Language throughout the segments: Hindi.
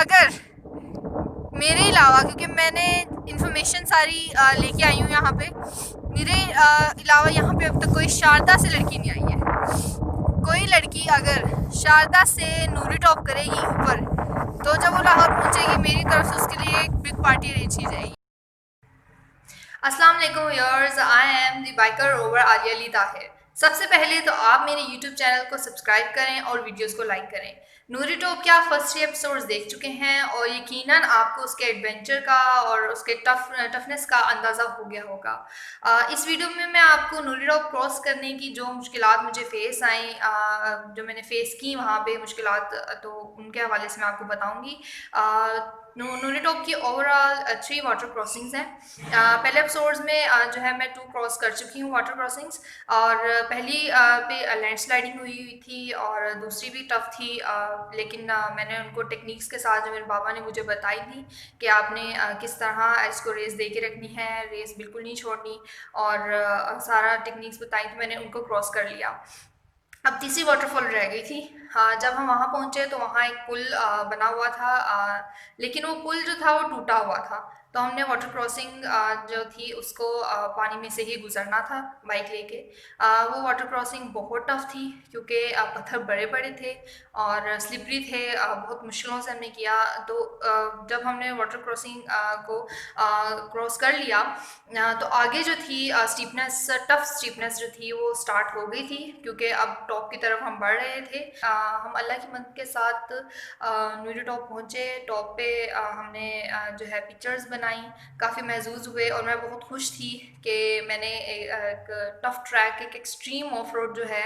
अगर मेरे अलावा, क्योंकि मैंने इंफॉर्मेशन सारी लेके आई हूँ यहाँ पे, मेरे अलावा यहाँ पे अब तक कोई शारदा से लड़की नहीं आई है। कोई लड़की अगर शारदा से नूरी टॉप करेगी ऊपर, तो जब वो लाहौर पहुँचेगी मेरी तरफ से उसके लिए एक बिग पार्टी अरेंज की जाएगी। अस्सलाम वालेकुम viewers, I am the biker rover Alia Ali Tahir. सबसे पहले तो आप मेरे YouTube चैनल को सब्सक्राइब करें और वीडियोस को लाइक करें। नूरी टॉप के आप फर्स्ट 3 एपिसोड्स देख चुके हैं और यकीनन आपको उसके एडवेंचर का और उसके टफनेस का अंदाज़ा हो गया होगा। इस वीडियो में मैं आपको नूरी टॉप क्रॉस करने की जो मुश्किलात मुझे फेस आई, जो मैंने फेस की वहाँ पे मुश्किलात, तो उनके हवाले से मैं आपको बताऊँगी। नूरी टॉप की ओवरऑल 3 वाटर क्रॉसिंग्स हैं। पहले एपिसोड्स में जो है मैं 2 क्रॉस कर चुकी हूँ वाटर क्रॉसिंग्स, और पहली पे लैंडस्लाइडिंग हुई थी और दूसरी भी टफ़ थी, लेकिन मैंने उनको टेक्निक्स के साथ जो मेरे बाबा ने मुझे बताई थी कि आपने किस तरह इसको रेस दे के रखनी है, रेस बिल्कुल नहीं छोड़नी, और सारा टेक्निक्स बताई थी, मैंने उनको क्रॉस कर लिया। अब तीसरी वाटरफॉल रह गई थी। हाँ, जब हम वहाँ पहुँचे तो वहाँ एक पुल बना हुआ था, लेकिन वो पुल जो था वो टूटा हुआ था, तो हमने वाटर क्रॉसिंग जो थी उसको पानी में से ही गुजरना था बाइक लेके। वो वाटर क्रॉसिंग बहुत टफ़ थी क्योंकि पत्थर बड़े बड़े थे और स्लिपरी थे, बहुत मुश्किलों से हमने किया। तो जब हमने वाटर क्रॉसिंग को क्रॉस कर लिया तो आगे जो थी स्टीपनेस, टफ़ स्टीपनेस जो थी वो स्टार्ट हो गई थी, क्योंकि अब टॉप की तरफ हम बढ़ रहे थे। हम अल्लाह की मदद के साथ नूरी टॉप पहुँचे। टॉप पे हमने जो है पिक्चर्स बनाई, काफ़ी महसूस हुए, और मैं बहुत खुश थी कि मैंने एक टफ़ ट्रैक, एक एक्सट्रीम ऑफ रोड जो है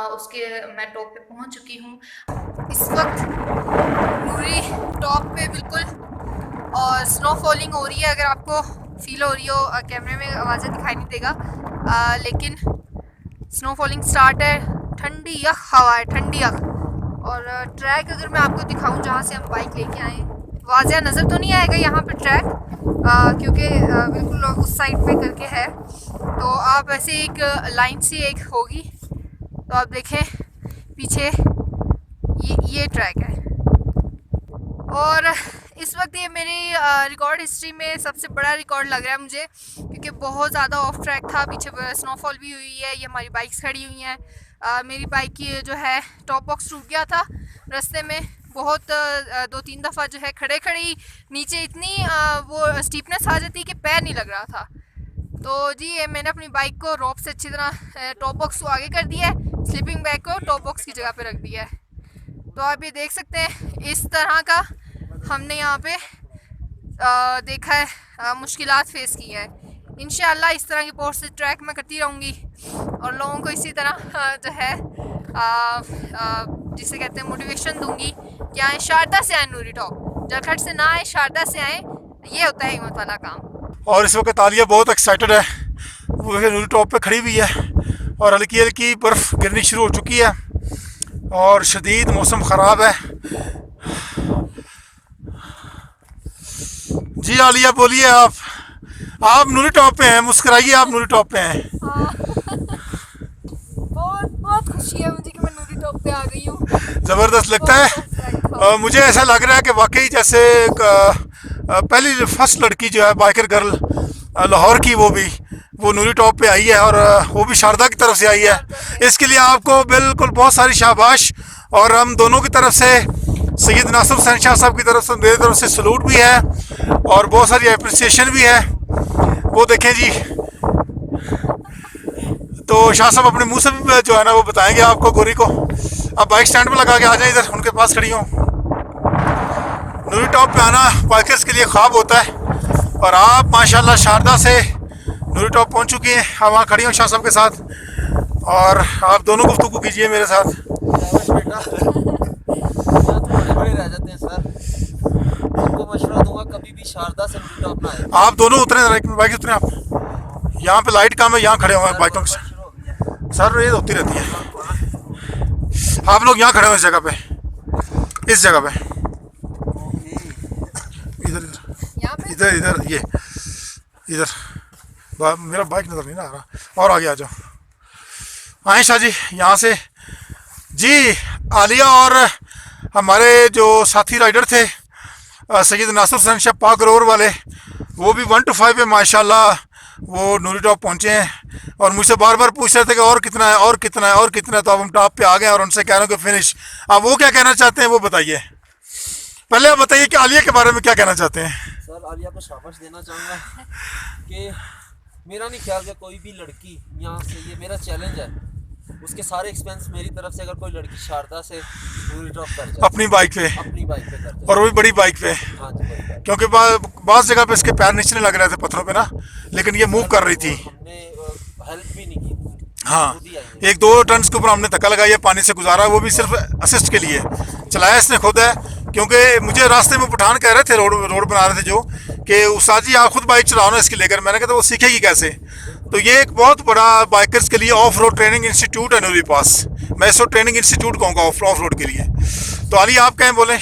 उसके मैं टॉप पे पहुँच चुकी हूँ। इस वक्त नूरी टॉप पे बिल्कुल और स्नो फॉलिंग हो रही है। अगर आपको फील हो रही हो, कैमरे में आवाज़ें दिखाई नहीं देगा, लेकिन स्नो फॉलिंग स्टार्ट है। ठंडी यख हवा है, ठंडी यख। और ट्रैक अगर मैं आपको दिखाऊं जहाँ से हम बाइक लेके आए, वाज़िया नज़र तो नहीं आएगा यहाँ पे ट्रैक, क्योंकि बिल्कुल उस साइड पे करके है, तो आप ऐसे एक लाइन सी एक होगी, तो आप देखें पीछे ये ट्रैक है। और इस वक्त ये मेरी रिकॉर्ड हिस्ट्री में सबसे बड़ा रिकॉर्ड लग रहा है मुझे, क्योंकि बहुत ज़्यादा ऑफ ट्रैक था। पीछे स्नोफॉल भी हुई है, ये हमारी बाइक्स खड़ी हुई हैं। मेरी बाइक की जो है टॉप बॉक्स टूट गया था रास्ते में, बहुत 2-3 दफ़ा जो है खड़े खड़े ही नीचे इतनी वो स्टीपनेस आ जाती कि पैर नहीं लग रहा था। तो जी ये मैंने अपनी बाइक को रोप से अच्छी तरह टॉप बॉक्स को आगे कर दिया है, स्लीपिंग बैग को टॉप बॉक्स की जगह पे रख दिया है। तो आप ये देख सकते हैं इस तरह का हमने यहाँ पे देखा है, मुश्किलात फेस की है। इंशाल्लाह इस तरह की पोस्ट ट्रैक मैं करती रहूँगी और लोगों को इसी तरह जो है जिसे कहते हैं मोटिवेशन दूंगी कि आए शारदा से आए नूरी टॉप, जलखट से ना आए, शारदा से आए। ये होता है हिम्मत वाला काम। और इस वक्त आलिया बहुत एक्साइटेड है, वो नूरी टॉप पे खड़ी हुई है और हल्की हल्की बर्फ़ गिरनी शुरू हो चुकी है और शदीद मौसम ख़राब है। जी आलिया बोलिए, आप नूरी टॉप पे हैं, मुस्कुराइए, आप नूरी टॉप पे हैं। बहुत बहुत खुशी है मुझे कि मैं नूरी टॉप पे आ गई हूँ। ज़बरदस्त लगता है। मुझे ऐसा लग रहा है कि वाकई जैसे पहली फर्स्ट लड़की जो है बाइकर गर्ल लाहौर की, वो नूरी टॉप पे आई है और वो भी शारदा की तरफ से आई है। इसके लिए आपको बिल्कुल बहुत सारी शाबाश, और हम दोनों की तरफ से, सैयद नासिर हुसैन शाह साहब की तरफ से, मेरी तरफ से सलूट भी है और बहुत सारी अप्रिसिएशन भी है। वो देखें जी, तो शाह साहब अपने मुंह से भी जो है ना वो बताएंगे आपको गोरी को। आप बाइक स्टैंड पे लगा के आ जाए, इधर उनके पास खड़ी हो। नूरी टॉप पे आना बाइकर्स के लिए ख्वाब होता है, और आप माशाल्लाह शारदा से नूरी टॉप पहुंच चुकी हैं। आप वहाँ खड़ी हो शाह साहब के साथ, और आप दोनों गुफ्तगू कीजिए मेरे साथ। बेटा बड़े रह जाते हैं सर, आपको मशवरा दूंगा कभी भी शारदा से नूरी टॉप ना आए। आप दोनों उतरे, बाइक से उतरे। आप यहाँ पे लाइट कम है, यहाँ खड़े हुए हैं बाइकों के साथ। सर ये होती रहती है। आप लोग यहाँ खड़े हो इस जगह पे, इस जगह पे, इधर इधर इधर ये इधर। मेरा बाइक नज़र नहीं ना आ रहा, और आगे आ जाओ। आए शाह जी यहाँ से। जी आलिया और हमारे जो साथी राइडर थे सैयद नासिर हुसैन शाह पाक रोर वाले, वो भी 1 to 5 पे माशाल्लाह वो नूरी टॉप पहुँचे हैं और मुझसे बार बार पूछ रहे थे कि और कितना है और कितना है और कितना है। तो अब हम टॉप पे आ गए और उनसे कह रहा हूँ कि फिनिश। अब वो क्या कहना चाहते हैं वो बताइए। पहले आप बताइए कि आलिया के बारे में क्या कहना चाहते हैं। सर आलिया को शाबाश देना चाहूँगा कि मेरा नहीं ख्याल कि कोई भी लड़की यहाँ से, ये मेरा चैलेंज है, उसके सारे एक्सपेंस मेरी तरफ से अगर कोई लड़की शारदा से नूरी टॉप कर जाए अपनी बाइक पे कर जाए, और वो भी बड़ी बाइक पे, हाँ जी बड़ी बाइक। क्योंकि बाज़ जगह पे इसके पैर नीचे लग रहे थे पत्थरों पे ना, लेकिन ये मूव कर रही थी। हमने हेल्प भी नहीं की, हाँ, खुद ही आई है। 1-2 टन के ऊपर हमने धक्का लगाया, पानी से गुजारा, वो भी सिर्फ असिस्ट के लिए। चलाया इसने खुद है, क्योंकि मुझे रास्ते में पठान कह रहे थे, रोड बना रहे थे जो, कि उस्ताद जी आप खुद बाइक चलाओ ना इसकी लेकर। मैंने कहा तो वो सीखेगी कैसे। तो ये एक बहुत बड़ा बाइकर्स के लिए ऑफ रोड ट्रेनिंग इंस्टीट्यूट है नूरी पास। मैं इसको ट्रेनिंग इंस्टीट्यूट कहूँगा ऑफ रोड के लिए। तो अली आप कहें, बोलें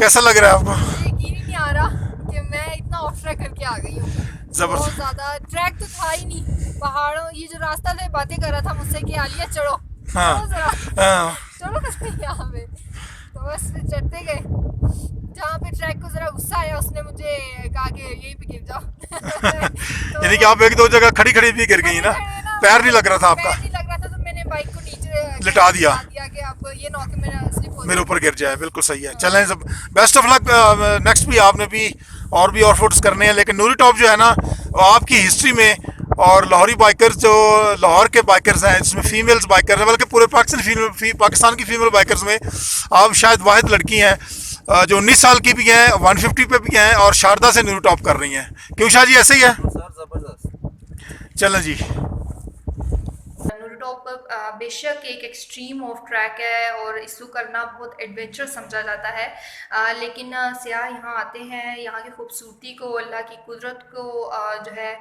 कैसा लग रहा है आपको। यकीन ही नहीं आ रहा कि मैं इतना ऑफ ट्रैक करके आ गई हूँ। जबरदस्त। बहुत ज़्यादा ट्रैक तो था ही नहीं, पहाड़ों, ये जो रास्ता था बातें कर रहा था मुझसे कि आलिया चढ़ो, हाँ, चढ़ो जरा, हाँ, चढ़ो कैसे यहाँ पे। तो बस फिर चढ़ते गए। जहाँ पे ट्रैक को ज़रा गुस्सा आया, उसने मुझे कहा कि यहीं पे गिर जाओ। तो यानी कि आप 1-2 जगह खड़ी भी गिर गई ना, पैर नहीं लग रहा था आपका, पैर नहीं लग रहा था, तो मैंने बाइक को नीचे लिटा दिया कि आप ये ना हो कि मेरा स्लिप हो मेरे ऊपर गिर जाए। बिल्कुल सही है। चलें, सब बेस्ट ऑफ लक। नेक्स्ट भी आपने भी और ऑफरोड्स करने हैं, लेकिन नूरी टॉप जो है ना, आपकी हिस्ट्री में और लाहौरी बाइकर्स जो लाहौर के बाइकर्स हैं, जिसमें फीमेल्स बाइकर हैं, बल्कि पूरे पाकिस्तान की फीमेल बाइकर्स में आप शायद वाहिद लड़की हैं जो 19 साल की भी हैं, 150 पे भी हैं और शारदा से नूरी टॉप कर रही हैं। क्यों शाह जी, ऐसे ही है। सर जबरदस्त। चलें जी। नूरी टॉप बेशक एक एक्सट्रीम ऑफ ट्रैक है और इसको करना बहुत एडवेंचर समझा जाता है, लेकिन सियाह यहाँ आते हैं, यहाँ की खूबसूरती को, अल्लाह की कुदरत को जो है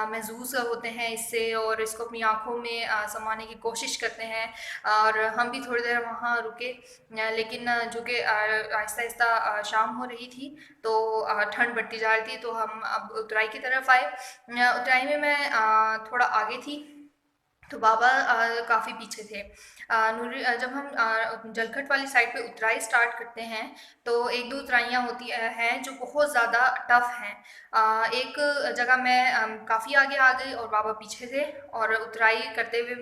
महसूस होते हैं इससे, और इसको अपनी आँखों में समाने की कोशिश करते हैं। और हम भी थोड़ी देर वहाँ रुके, लेकिन जो कि आहिस्ता आहिस्ता शाम हो रही थी तो ठंड बढ़ती जा रही थी, तो हम अब उतराई की तरफ आए। उतराई में मैं थोड़ा आगे थी तो बाबा काफ़ी पीछे थे। जब हम जलखट वाली साइड पे उतराई स्टार्ट करते हैं तो 1-2 उतराइयाँ होती हैं जो बहुत ज़्यादा टफ़ हैं। एक जगह मैं काफ़ी आगे आ गई और बाबा पीछे थे, और उतराई करते हुए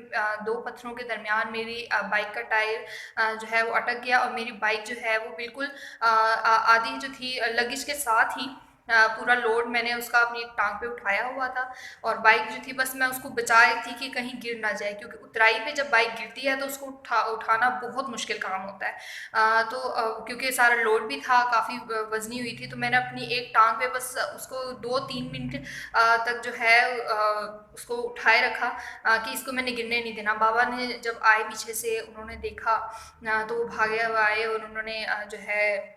2 पत्थरों के दरमियान मेरी बाइक का टायर जो है वो अटक गया, और मेरी बाइक जो है वो बिल्कुल आधी जो थी लगेज के साथ ही पूरा लोड मैंने उसका अपनी टांग पे उठाया हुआ था, और बाइक जो थी बस मैं उसको बचा रही थी कि कहीं गिर ना जाए, क्योंकि उतराई पे जब बाइक गिरती है तो उसको उठाना बहुत मुश्किल काम होता है। क्योंकि सारा लोड भी था, काफ़ी वजनी हुई थी, तो मैंने अपनी एक टांग पे बस उसको 2-3 मिनट तक जो है उसको उठाए रखा कि इसको मैंने गिरने नहीं देना। बाबा ने जब आए पीछे से, उन्होंने देखा तो वो भागे हुए आए और उन्होंने जो है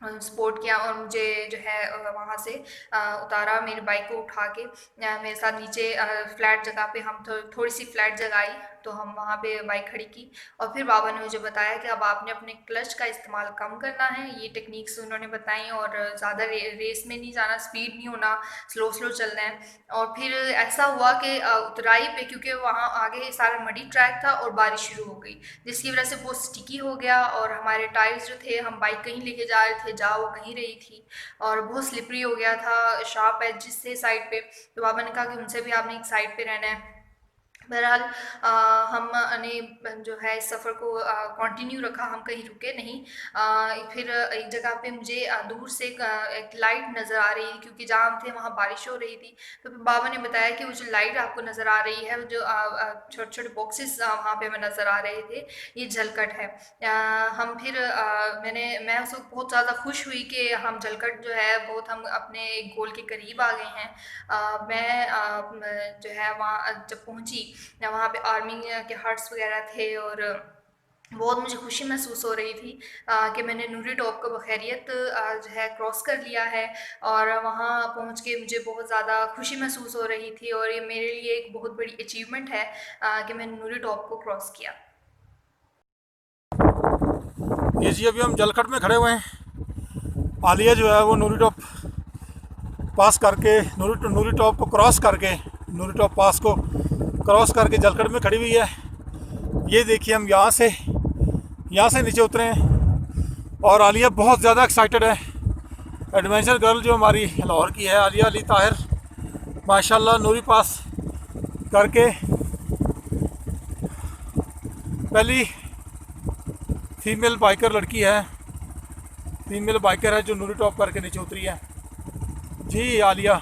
सपोर्ट किया और मुझे जो है वहाँ से उतारा, मेरी बाइक को उठा के मेरे साथ नीचे फ्लैट जगह पे, हम थोड़ी सी फ्लैट जगह आई तो हम वहाँ पे बाइक खड़ी की, और फिर बाबा ने मुझे बताया कि अब आपने अपने क्लच का इस्तेमाल कम करना है। ये टेक्निक्स उन्होंने बताई, और ज़्यादा रेस में नहीं जाना, स्पीड नहीं होना, स्लो चलना है। और फिर ऐसा हुआ कि उतराई पे, क्योंकि वहाँ आगे सारा मडी ट्रैक था और बारिश शुरू हो गई, जिसकी वजह से बहुत स्टिकी हो गया, और हमारे टायर्स जो थे, हम बाइक कहीं लेके जा रहे थे, जा वो कहीं रही थी, और बहुत स्लिपरी हो गया था, शार्प एजेस से साइड पे। तो बाबा ने कहा कि उनसे भी आपने एक साइड पे रहना है। बहरहाल हमने जो है इस सफ़र को कंटिन्यू रखा, हम कहीं रुके नहीं। फिर एक जगह पे मुझे दूर से एक लाइट नज़र आ रही, क्योंकि जहाँ हम थे वहाँ बारिश हो रही थी। तो फिर बाबा ने बताया कि वो जो लाइट आपको नज़र आ रही है, जो छोटे छोटे बॉक्सेस वहाँ पे हमें नज़र आ रहे थे, ये झलकट है। हम फिर मैं उस वक्त बहुत ज़्यादा खुश हुई कि हम झलकट जो है बहुत हम अपने गोल के करीब आ गए हैं। मैं जो है वहाँ जब पहुँची, वहाँ पे आर्मी के हट्स वगैरह थे, और बहुत मुझे खुशी महसूस हो रही थी कि मैंने नूरी टॉप को बखैरियत जो है क्रॉस कर लिया है, और वहाँ पहुँच के मुझे बहुत ज़्यादा खुशी महसूस हो रही थी, और ये मेरे लिए एक बहुत बड़ी अचीवमेंट है कि मैंने नूरी टॉप को क्रॉस किया। ये जी अभी हम जलखट में खड़े हुए हैं। आलिया जो है वो नूरी टॉप पास करके, नूरी टॉप को क्रॉस करके, नूरी टॉप पास को क्रॉस करके जलखट में खड़ी हुई है। ये देखिए, हम यहाँ से नीचे उतरे हैं, और आलिया बहुत ज़्यादा एक्साइटेड है एडवेंचर गर्ल जो हमारी लाहौर की है आलिया अली ताहिर, माशाल्लाह नूरी पास करके पहली फीमेल बाइकर लड़की है, फीमेल बाइकर है जो नूरी टॉप करके नीचे उतरी है। जी आलिया,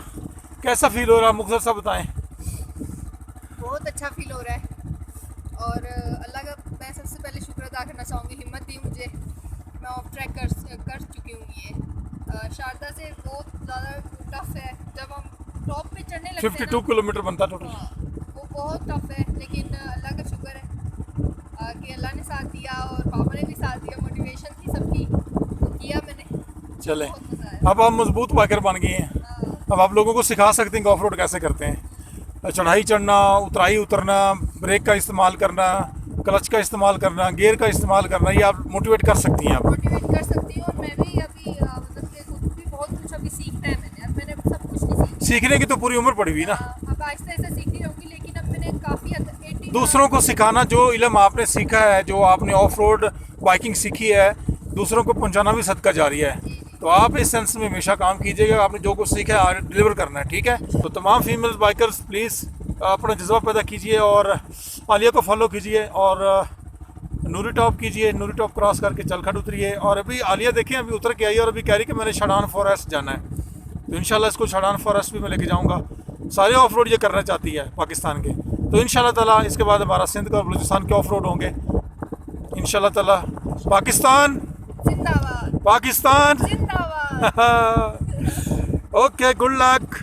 कैसा फील हो रहा है, मुख्तसर सा बताएं। बहुत अच्छा फील हो रहा है और अल्लाह का मैं सबसे पहले शुक्र अदा करना चाहूँगी, हिम्मत दी मुझे। मैं ऑफ ट्रैक कर चुकी हूँ। ये शारदा से बहुत ज़्यादा टफ है। जब हम टॉप पे चढ़ने लगते हैं 52 किलोमीटर बनता टोटल। वो बहुत टफ है, लेकिन अल्लाह का शुक्र है कि अल्लाह ने साथ दिया और पापा ने भी साथ दिया, मोटिवेशन थी सबकी, तो किया मैंने। चले, बहुत मज़ा आया। अब आप मजबूत बाइकर बन गए हैं। अब आप लोगों को सिखा सकते हैं कि ऑफ रोड कैसे करते हैं, चढ़ाई चढ़ना, उतराई उतरना, ब्रेक का इस्तेमाल करना, क्लच का इस्तेमाल करना, गियर का इस्तेमाल करना, ये आप मोटिवेट कर सकती हैं। आप मोटिवेट कर सकती हूँ और मैं भी अभी मतलब कि खुद भी बहुत कुछ अभी सीखना है मैंने सब कुछ नहीं सीखा। सीखने की तो पूरी उम्र पड़ी हुई ना। अब आहिस्ता आहिस्ता सीखती रहूँगी, लेकिन अब मैंने काफ़ी 80 दूसरों को सिखाना, जो इल्म आपने सीखा है, जो आपने ऑफ रोड बाइकिंग सीखी है, दूसरों को पहुंचाना भी सदका जारी है। तो आप इस सेंस में हमेशा काम कीजिएगा, आपने जो कुछ सीखा है डिलीवर करना है, ठीक है। तो तमाम फीमेल बाइकर्स प्लीज़ अपना जज्बा पैदा कीजिए और आलिया को फॉलो कीजिए और नूरी टॉप कीजिए, नूरी टॉप क्रॉस करके चलखट उतरिए। और अभी आलिया देखें अभी उतर के आई और अभी कह रही कि मैंने शड़ान फॉरेस्ट जाना है, तो इंशाल्लाह इसको शड़ान फॉरेस्ट भी मैं लेके जाऊँगा। सारे ऑफ रोड ये करना चाहती है पाकिस्तान के, तो इंशाल्लाह ताला इसके बाद हमारा सिंध का और बलूचिस्तान के ऑफ रोड होंगे इंशाल्लाह ताला। पाकिस्तान जिंदाबाद, पाकिस्तान जिंदाबाद। Okay, good luck.